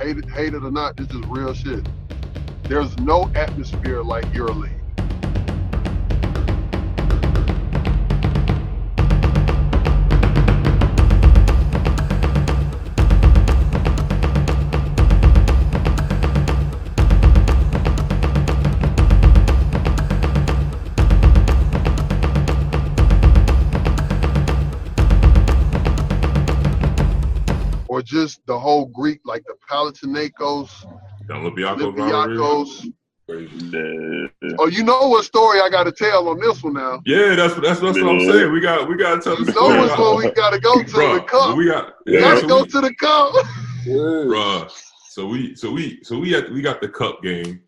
hate it or not, this is real shit. There's no atmosphere like EuroLeague. Or just the whole Greek, like the Panathinaikos, The Olympiakos. Oh, you know what story I got to tell on this one now? Yeah, that's what I'm saying. We got to tell the You story. know which one we got to go to, Bruh, the cup. We got to go to the cup. Bruh. So we got the cup game.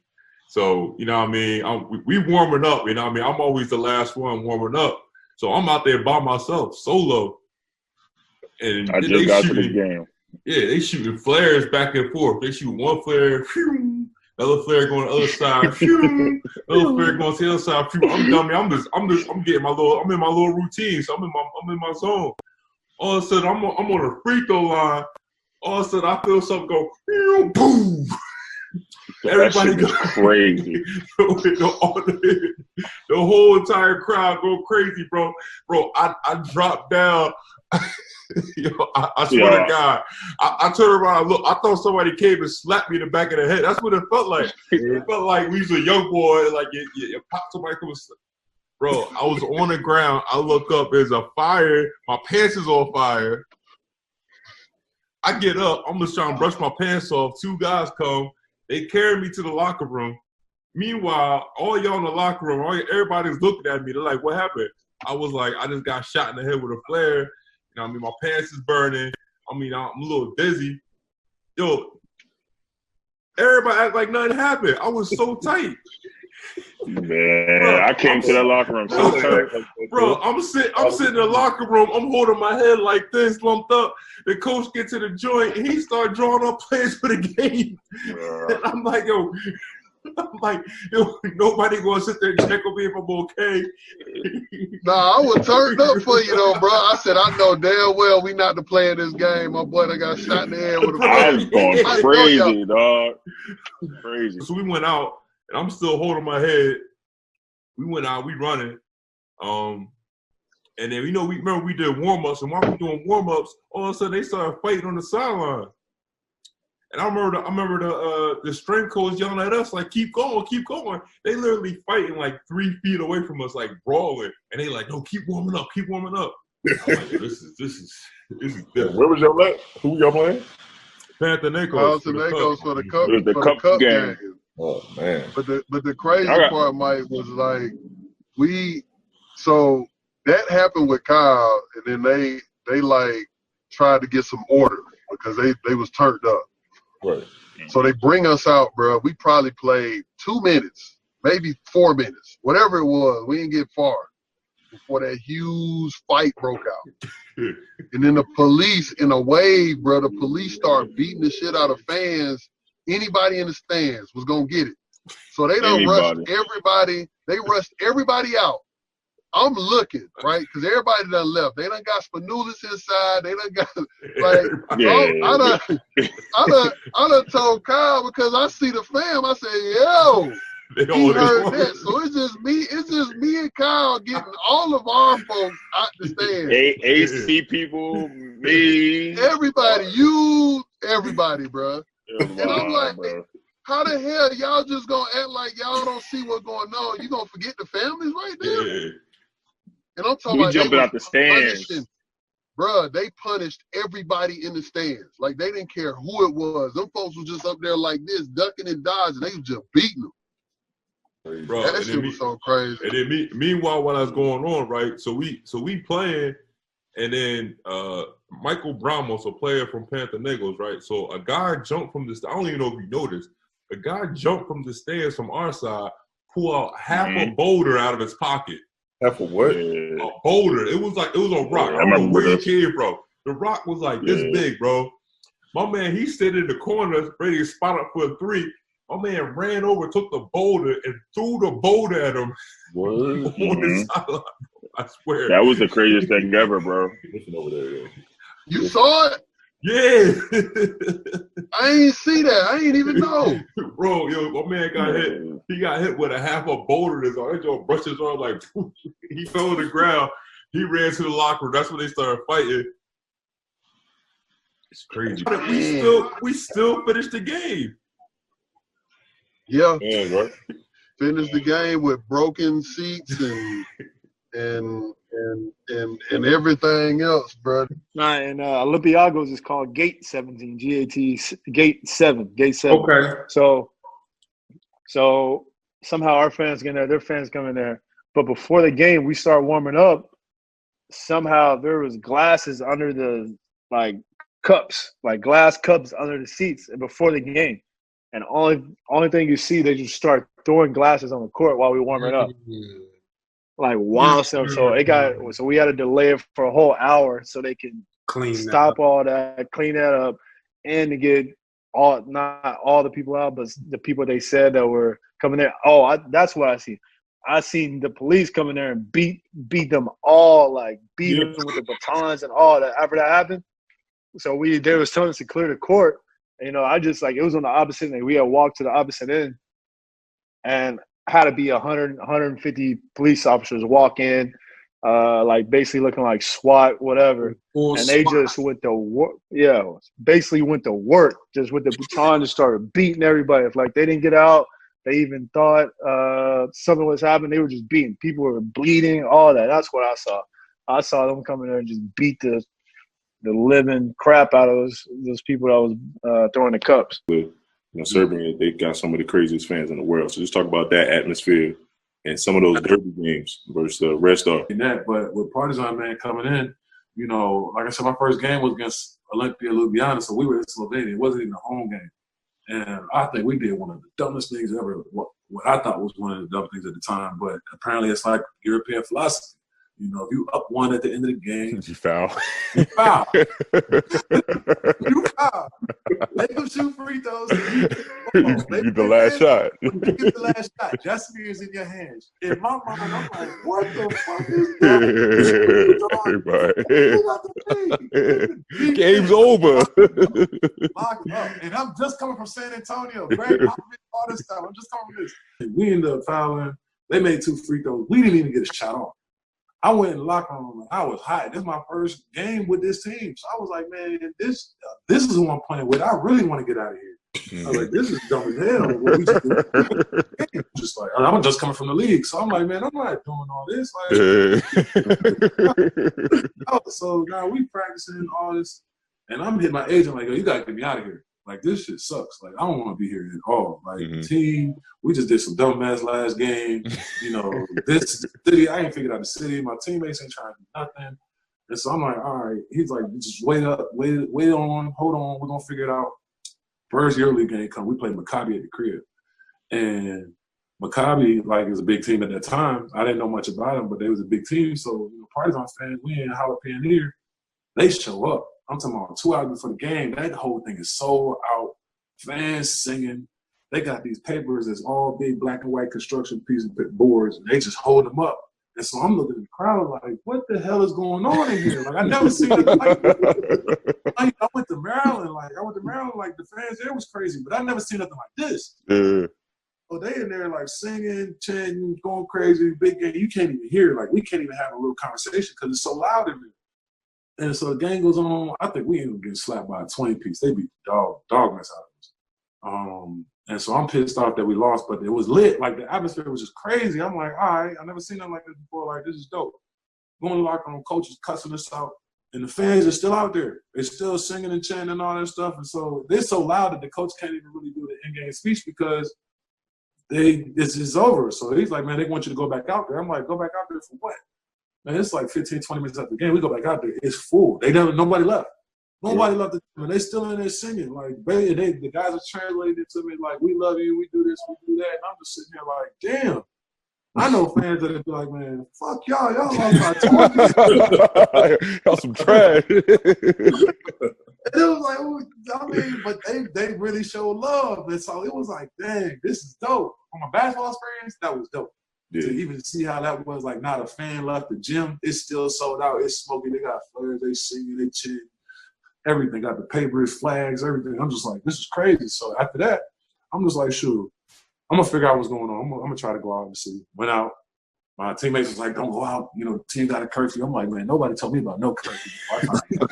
So, you know what I mean? We warming up, you know what I mean? I'm always the last one warming up. So I'm out there by myself, solo. And I just got to the game. Yeah, they shooting flares back and forth. They shoot one flare, phew, another flare going to the other side, phew, another flare going to the other side, phew. I'm getting my little, I'm in my little routine, so I'm in my zone. All of a sudden, I'm on a free throw line. All of a sudden, I feel something go, boom. Everybody go crazy. The whole entire crowd go crazy, bro. Bro, I dropped down. Yo, I swear to God, I turned around, I thought somebody came and slapped me in the back of the head. That's what it felt like. It felt like we was a young boy, like you popped somebody come. Bro, I was on the ground. I look up, there's a fire. My pants is on fire. I get up. I'm just trying to brush my pants off. Two guys come. They carry me to the locker room. Meanwhile, all y'all in the locker room, everybody's looking at me. They're like, what happened? I was like, I just got shot in the head with a flare. You know what I mean? My pants is burning. I mean, I'm a little dizzy. Yo, everybody act like nothing happened. I was so tight. Man, bro, I came to that locker room so tight. Bro, I'm sitting in the locker room. I'm holding my head like this, lumped up. The coach gets to the joint, and he started drawing up plays for the game. And I'm like, yo, nobody gonna sit there and check on me if I'm okay. Nah, I was turned up for you though, bro. I said, I know damn well we not to play in this game. My boy that got shot in the head with a I was going crazy, dog. Crazy. So we went out, and I'm still holding my head. We went out, we running. And then, you know, we did warm-ups, and while we doing warm-ups, all of a sudden they started fighting on the sideline. And I remember the strength coach yelling at us, like, keep going, keep going. They literally fighting like 3 feet away from us, like brawling. And they like, no, keep warming up, keep warming up. I'm like, this is different. Where was y'all at? Who y'all playing? Panathinaikos for the cup game. Oh man. But the crazy part, Mike, was like so that happened with Kyle, and then they like tried to get some order because they was turned up. Right. So they bring us out, bro. We probably played 2 minutes, maybe 4 minutes, whatever it was. We didn't get far before that huge fight broke out. And then the police, in a wave, bro, the police start beating the shit out of fans. Anybody in the stands was going to get it. So they done rushed everybody. They rushed everybody out. I'm looking, right? Because everybody done left. They done got Spanulis inside. They done got, like, I done told Kyle because I see the fam. I said, yo, he heard that. So it's just me and Kyle getting all of our folks out the stand. AC people, me. Everybody, bro. And I'm like, how the hell y'all just gonna act like y'all don't see what's going on? You gonna forget the families right there? Yeah. And I'm talking about jumping out the stands. Bruh, they punished everybody in the stands. Like, they didn't care who it was. Them folks was just up there like this, ducking and dodging. They was just beating them. Bro, that shit was so crazy. And then meanwhile, while that's going on, right, so we playing, and then Michael Bramos, a player from Panathinaikos, right, so a guy jumped from the – I don't even know if you noticed. A guy jumped from the stands from our side, pulled out half a boulder out of his pocket. Half a what? A boulder. It was a rock. I don't know where he came from. The rock was like this big, bro. My man, he stood in the corner, ready to spot up for a three. My man ran over, took the boulder, and threw the boulder at him on the sideline. I swear. That was the craziest thing ever, bro. Listen over there, yo. You saw it? Yeah. I ain't see that. I ain't even know. Bro, yo, my man got hit. He got hit with a half a boulder. His arm. That joint brushed his arm like he fell on the ground. He ran to the locker room. That's when they started fighting. It's crazy. But we still finished the game. Yeah. Yeah, bro. Finished the game with broken seats and everything else, bro. Nah, and Olympiakos is called Gate 17, Gate 7. Okay. So somehow our fans get there, their fans come in there. But before the game, we start warming up. Somehow there was glasses under the cups, like glass cups under the seats before the game. And only thing you see, they just start throwing glasses on the court while we warming up. Like wow, so we had to delay it for a whole hour so they can stop all that, clean that up, and to get not all the people out, but the people they said that were coming there. That's what I see. I seen the police coming there and beat them all, beat them with the batons and all that. After that happened, so they was telling us to clear the court. And, I just it was on the opposite end. We had walked to the opposite end, and had to be 100, 150 police officers walk in, basically looking like SWAT, whatever. And they just went to work. Yeah, basically went to work just with the baton and started beating everybody. If they didn't get out, they even thought something was happening. They were just beating. People were bleeding, all that. That's what I saw. I saw them come in there and just beat the living crap out of those people that was throwing the cups. Serbia, they got some of the craziest fans in the world. So just talk about that atmosphere and some of those derby games versus the rest of that. But with Partizan, man, coming in, like I said, my first game was against Olympiakos, so we were in Slovenia. It wasn't even a home game. And I think we did one of the dumbest things ever, what I thought was one of the dumb things at the time. But apparently it's like European philosophy. If you up one at the end of the game, you foul. You foul. You foul. Let them shoot free throws. You the last shot. You get the last shot. Destiny is in your hands. In my mind, I'm like, what the fuck is that? Right. Game's over. Lock it up. And I'm just coming from San Antonio. Great. All this stuff. I'm just coming from this. We ended up fouling. They made 2 free throws. We didn't even get a shot off. I went in the locker room and I was hot. This is my first game with this team. So I was like, man, this is who I'm playing with. I really want to get out of here. I was like, this is dumb as hell. What we just do. I'm just coming from the league. So I'm like, man, I'm not doing all this. So now we practicing all this. And I'm hitting my agent like, yo, you got to get me out of here. This shit sucks. I don't want to be here at all. The team, we just did some dumb ass last game. This city, I ain't figured out the city. My teammates ain't trying to do nothing. And so I'm like, all right. He's like, just wait on, hold on. We're going to figure it out. First EuroLeague game come. We played Maccabi at the crib. And Maccabi, is a big team at that time. I didn't know much about them, but they was a big team. So, Partizan fans, we in Jalapeno, they show up. I'm talking about 2 hours before the game. That whole thing is sold out. Fans singing. They got these papers that's all big black and white construction pieces of boards, and they just hold them up. And so I'm looking at the crowd like, what the hell is going on in here? I never seen it I went to Maryland. The fans there was crazy, but I never seen nothing like this. So they in there singing, chanting, going crazy, big game. You can't even hear. We can't even have a little conversation because it's so loud in there. And so the game goes on. I think we ended up getting slapped by a 20-piece. They beat the dog mess out of us. And so I'm pissed off that we lost, but it was lit. The atmosphere was just crazy. I'm like, all right, I never seen nothing like this before. This is dope. Going to the locker room, coaches cussing us out, and the fans are still out there. They're still singing and chanting and all that stuff. And so they're so loud that the coach can't even really do the in-game speech because this is over. So he's like, man, they want you to go back out there. I'm like, go back out there for what? Man, it's 15, 20 minutes after the game. We go back out there. It's full. Nobody left. Nobody left the team. They still in there singing. The guys are translating it to me we love you, we do this, we do that. And I'm just sitting here damn. I know fans that be like, man, fuck y'all. Y'all lost by 20. Y'all some trash. And it was but they really showed love. And so it was dang, this is dope. From a basketball experience, that was dope. Yeah. To even see how that was not a fan left the gym. It's still sold out. It's smoking. They got flares. They singing. They chant. everything. Got the papers, flags, everything. I'm just like, this is crazy. So after that, I'm just like, shoot, I'm gonna figure out what's going on. I'm gonna try to go out and see. Went out. My teammates was like, don't go out. You know, the team got a curfew. I'm like, man, nobody told me about no curfew. Y'all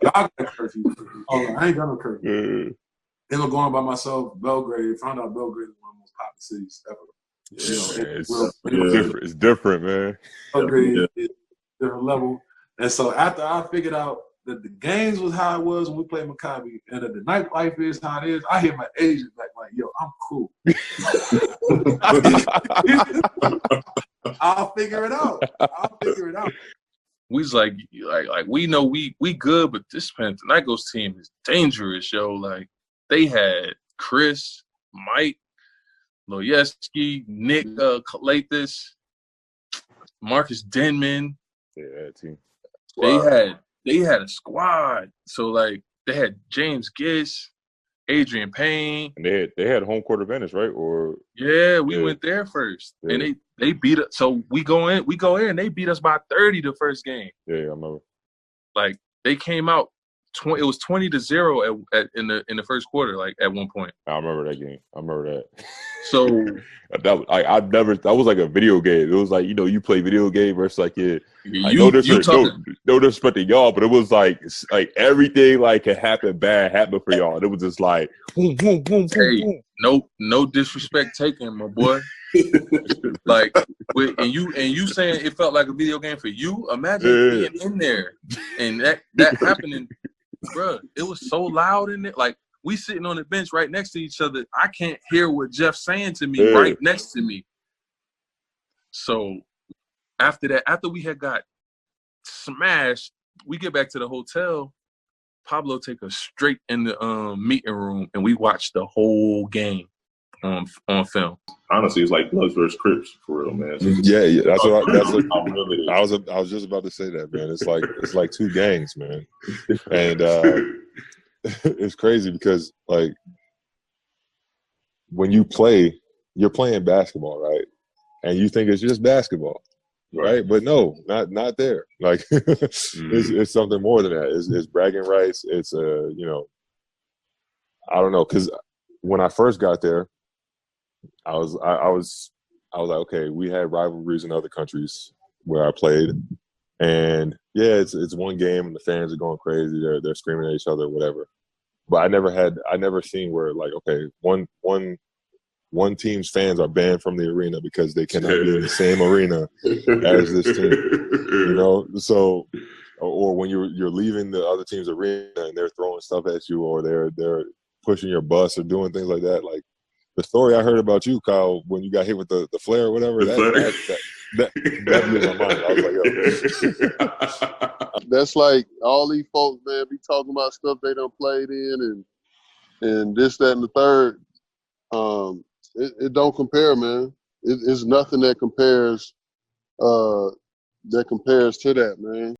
got a curfew. Oh, I ain't got no curfew. Ended up going by myself, Belgrade. Found out Belgrade is one of the most popular cities ever. It's different, man. Belgrade is a different level. And so after I figured out that the games was how it was when we played Maccabi, and that the nightlife is how it is, I hit my agent back like, yo, I'm cool. I'll figure it out. We was like we know we good, but this Panathinaikos team is dangerous, yo. Like they had Chris, Mike, Loyeski, Nick Kalathis, Marcus Denman. Yeah, that team. They had a squad. So like they had James Giss, Adrian Payne. And they had home court advantage, right? Or we went there first. Yeah. And they beat us. So we go in, and they beat us by 30 the first game. Yeah, I remember. Like they came out it was 20-0 in the first quarter, like at one point. I remember that game. I remember that. So that was like a video game. It was like, you know, you play video game versus like no disrespect to y'all, but it was like everything like could happen for y'all. It was just like boom, boom, boom, hey, boom. No disrespect taken, my boy. Like and you saying it felt like a video game for you. Imagine being in there and that happening, bro. It was so loud in there. Like we sitting on the bench right next to each other. I can't hear what Jeff's saying to me right next to me. So after that, after we had got smashed, we get back to the hotel. Pablo take us straight in the meeting room, and we watched the whole game on film. Honestly, it's like Bloods versus Crips for real, man. Yeah. That's what I was just about to say that, man. It's like two gangs, man, and it's crazy because like when you're playing basketball, right? And you think it's just basketball, right? But no, not there. Like it's something more than that. It's bragging rights. It's you know, I don't know, because when I first got there, I was like, okay, we had rivalries in other countries where I played, and yeah, it's one game and the fans are going crazy. They're screaming at each other, whatever. But I never seen where like, okay, one team's fans are banned from the arena because they cannot be in the same arena as this team, you know. So, or when you're leaving the other team's arena and they're throwing stuff at you, or they're pushing your bus or doing things like that. Like the story I heard about you, Kyle, when you got hit with the flare or whatever, that blew my mind. I was like, yo. That's like all these folks, man, be talking about stuff they done played in and this, that, and the third. It don't compare, man. It's nothing that compares to that, man.